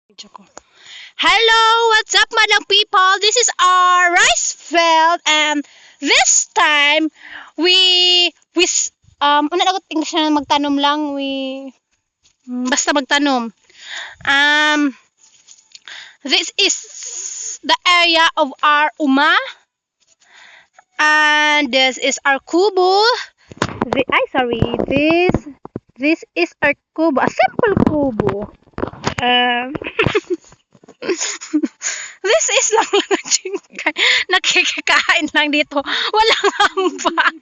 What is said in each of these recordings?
Hello, what's up, madam people? This is our rice field, and this time una na ko English na magtanom lang, basta magtanom. This is the area of our uma, and this is our kubo. This is our kubo, a simple kubo. This is lang nakikikain lang dito. Walang hambak.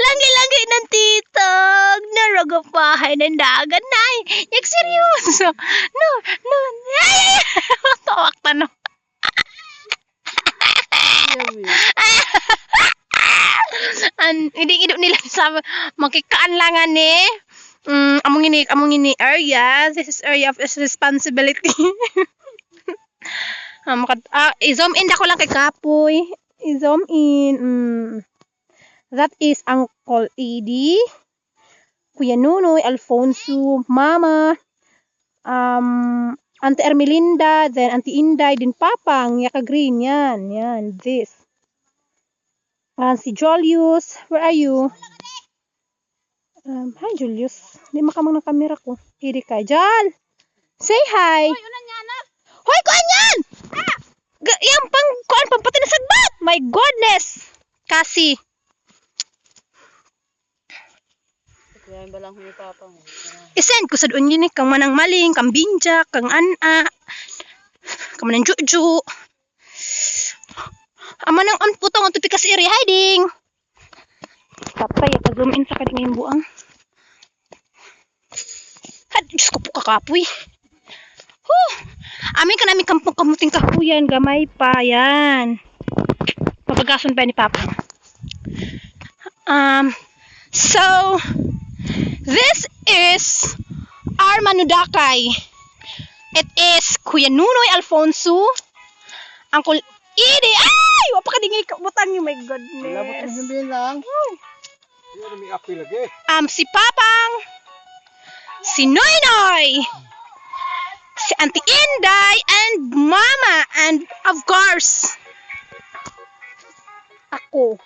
Langi-langi ng titog. Naragapahay ng dagan na. Yak seryoso. No. Tawak tanong. Hindi nila sa makikaan lang among ini area. This is area of responsibility. I-zoom in ako lang kay Kapoy. I-zoom in. That is Uncle Edie, Kuya Nunoy, Alfonso, Mama, Auntie Ermelinda, then Auntie Inday, din Papang, Yaka Green, yan, this. Si Julius, where are you? Hi Julius, di makamang ng kamera ko. Iri ka, Jal! Say hi! Hoy, kuan yan! Yang pang pati na sagbat! My goodness! Kasi. Isend ko sa doon yun kang manang maling, kang binjak, kang ana, kang manang juju. Amanang putong ang tupi kasi iri hiding. Tapay, zoom in sa kading buang. Diyos ko po kakapoy. Amin ka namin kampong kamuting kahuyan, gamay pa, yan. Mapagason pa ni Papa. So, this is our manudakay. It is Kuya Nunoy Alfonso, Uncle Edie. Ay! Wapakadingay kabutan niyo, my goodness. Si Papang, si Noynoy, si Auntie Inday, and Mama, and of course, ako.